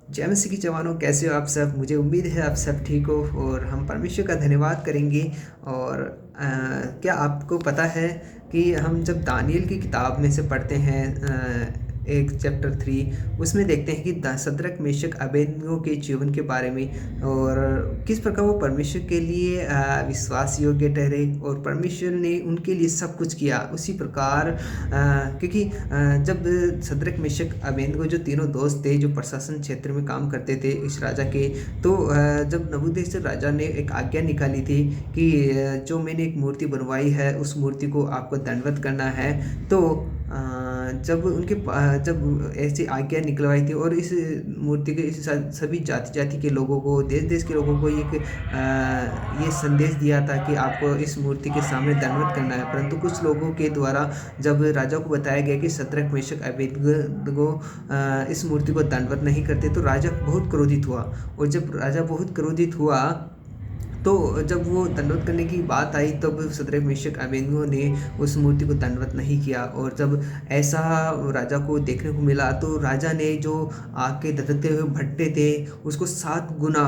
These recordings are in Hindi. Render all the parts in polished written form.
जय मसीह की जवानों, कैसे हो आप सब। मुझे उम्मीद है आप सब ठीक हो और हम परमेश्वर का धन्यवाद करेंगे। और क्या आपको पता है कि हम जब दानियल की किताब में से पढ़ते हैं, एक चैप्टर 3, उसमें देखते हैं कि सद्रक मेशक अबेदनगो के जीवन के बारे में और किस प्रकार वो परमेश्वर के लिए विश्वास योग्य ठहरे और परमेश्वर ने उनके लिए सब कुछ किया। उसी प्रकार क्योंकि जब सद्रक मेशक अबेदनगो जो तीनों दोस्त थे जो प्रशासन क्षेत्र में काम करते थे इस राजा के, तो जब नबूकदनेस्सर राजा ने एक आज्ञा निकाली थी कि जो मैंने एक मूर्ति बनवाई है उस मूर्ति को आपको दंडवत करना है। तो जब ऐसी आज्ञा निकलवाई थी और इस मूर्ति के सभी जाति जाति के लोगों को, देश देश के लोगों को ये संदेश दिया था कि आपको इस मूर्ति के सामने दंडवत करना है। परंतु कुछ लोगों के द्वारा जब राजा को बताया गया कि सद्रक मेशक अबेदनगो इस मूर्ति को दंडवत नहीं करते, तो राजा बहुत क्रोधित हुआ। और जब राजा बहुत क्रोधित हुआ तो जब वो दंडवत करने की बात आई तब सद्रक मेशक अबेदनगो ने उस मूर्ति को दंडवत नहीं किया। और जब ऐसा राजा को देखने को मिला तो राजा ने जो आग के धधकते हुए भट्टे थे उसको 7 गुना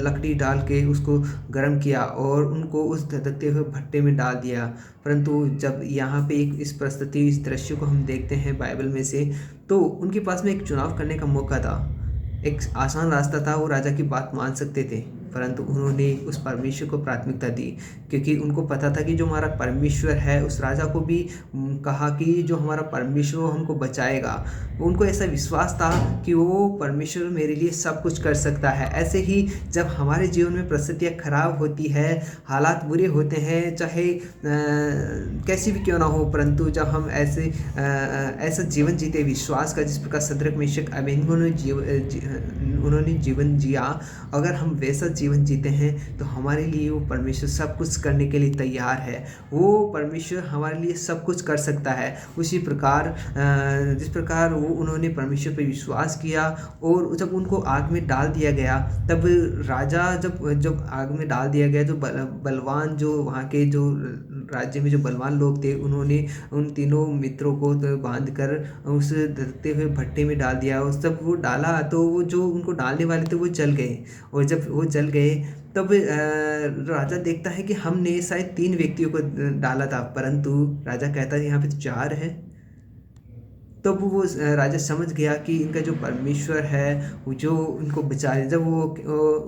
लकड़ी डाल के उसको गर्म किया और उनको उस धधकते हुए भट्टे में डाल दिया। परंतु जब यहाँ पे एक इस परिस्थिति, इस दृश्य को हम देखते हैं बाइबल में से, तो उनके पास में एक चुनाव करने का मौका था। एक आसान रास्ता था, वो राजा की बात मान सकते थे, परंतु उन्होंने उस परमेश्वर को प्राथमिकता दी क्योंकि उनको पता था कि जो हमारा परमेश्वर है, उस राजा को भी कहा कि जो हमारा परमेश्वर वो हमको बचाएगा। उनको ऐसा विश्वास था कि वो परमेश्वर मेरे लिए सब कुछ कर सकता है। ऐसे ही जब हमारे जीवन में परिस्थितियाँ खराब होती है, हालात बुरे होते हैं, चाहे कैसी भी क्यों ना हो, परंतु जब हम ऐसा जीवन जीते विश्वास का, जिस प्रकार सद्रक मेशक अबेदनगो ने उन्होंने जीवन जिया, अगर हम वैसा जीवन जीते हैं तो हमारे लिए वो परमेश्वर सब कुछ करने के लिए तैयार है। वो परमेश्वर हमारे लिए सब कुछ कर सकता है। उसी प्रकार जिस प्रकार वो उन्होंने परमेश्वर पर विश्वास किया और जब उनको आग में डाल दिया गया, तब राजा जब आग में डाल दिया गया, जो बलवान, जो वहाँ के जो राज्य में जो बलवान लोग थे, उन्होंने उन तीनों मित्रों को तो बांध कर उस धधकते हुए भट्टे में डाल दिया। उस जब वो डाला तो वो जो उनको डालने वाले थे वो जल गए। और जब वो जल गए तब राजा देखता है कि हमने शायद 3 व्यक्तियों को डाला था, परंतु राजा कहता है यहाँ पे तो 4 है। तब वो राजा समझ गया कि इनका जो परमेश्वर है वो जो उनको बचा है। जब वो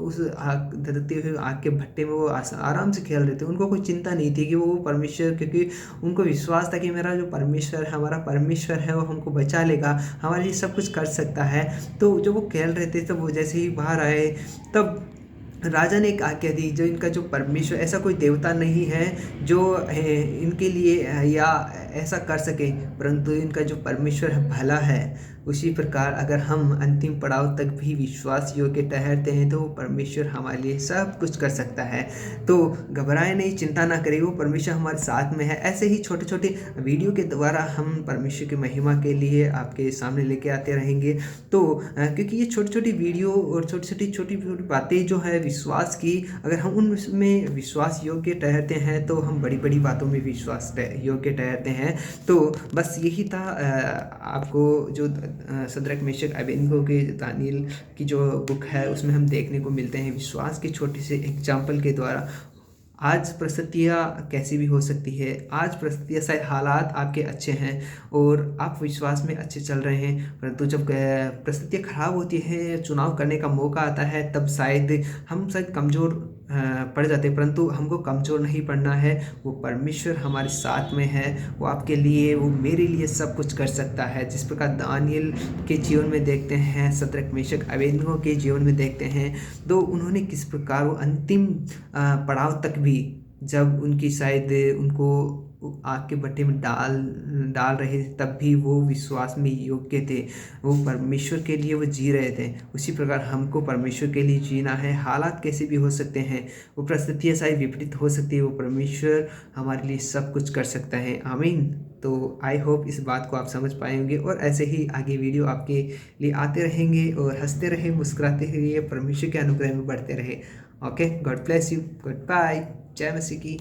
उस आग, धधकते हुए आग के भट्टे में वो आराम से खेल रहे थे, उनको कोई चिंता नहीं थी कि वो परमेश्वर, क्योंकि उनको विश्वास था कि मेरा जो परमेश्वर है, हमारा परमेश्वर है, वो हमको बचा लेगा, हमारे लिए सब कुछ कर सकता है। तो जब वो खेल रहे थे, तब वो जैसे ही बाहर आए, तब राजा ने एक आज्ञा दी, जो इनका जो परमेश्वर, ऐसा कोई देवता नहीं है जो इनके लिए या ऐसा कर सके, परंतु इनका जो परमेश्वर है भला है। उसी प्रकार अगर हम अंतिम पड़ाव तक भी विश्वास योग्य ठहरते हैं तो वो परमेश्वर हमारे लिए सब कुछ कर सकता है। तो घबराए नहीं, चिंता ना करें, वो परमेश्वर हमारे साथ में है। ऐसे ही छोटे छोटे वीडियो के द्वारा हम परमेश्वर की महिमा के लिए आपके सामने लेके आते रहेंगे। तो क्योंकि ये छोटी छोटी वीडियो और छोटी छोटी बातें जो है विश्वास की, अगर हम उनमें विश्वास योग्य ठहरते हैं तो हम बड़ी बड़ी बातों में विश्वास योग्य ठहरते हैं। तो बस यही था। आपको जो सद्रक मेशक अबेदनगो के दानियल की जो बुक है उसमें हम देखने को मिलते हैं विश्वास के छोटे से एग्जाम्पल के द्वारा। आज परिस्थितियाँ कैसी भी हो सकती है, आज परिस्थितियाँ शायद हालात आपके अच्छे हैं और आप विश्वास में अच्छे चल रहे हैं, परंतु जब परिस्थितियाँ खराब होती हैं, चुनाव करने का मौका आता है, तब हम शायद कमज़ोर पड़ जाते हैं। परंतु हमको कमज़ोर नहीं पड़ना है, वो परमेश्वर हमारे साथ में है। वो आपके लिए, वो मेरे लिए सब कुछ कर सकता है। जिस प्रकार दानियल के जीवन में देखते हैं, सद्रक मेशक अबेदनगो के जीवन में देखते हैं, तो उन्होंने किस प्रकार वो अंतिम पड़ाव तक भी, जब उनकी शायद उनको आग के भट्टे में डाल डाल रहे थे, तब भी वो विश्वास में योग्य थे। वो परमेश्वर के लिए वो जी रहे थे। उसी प्रकार हमको परमेश्वर के लिए जीना है। हालात कैसे भी हो सकते हैं, वो परिस्थितियाँ शायद विपरीत हो सकती है, वो परमेश्वर हमारे लिए सब कुछ कर सकता है। आमीन। तो आई होप इस बात को आप समझ पाएंगे और ऐसे ही आगे वीडियो आपके लिए आते रहेंगे और हंसते रहे, मुस्कुराते रहिए, परमेश्वर के अनुग्रह में बढ़ते रहे। Okay, God bless you, goodbye, जय मसीह की।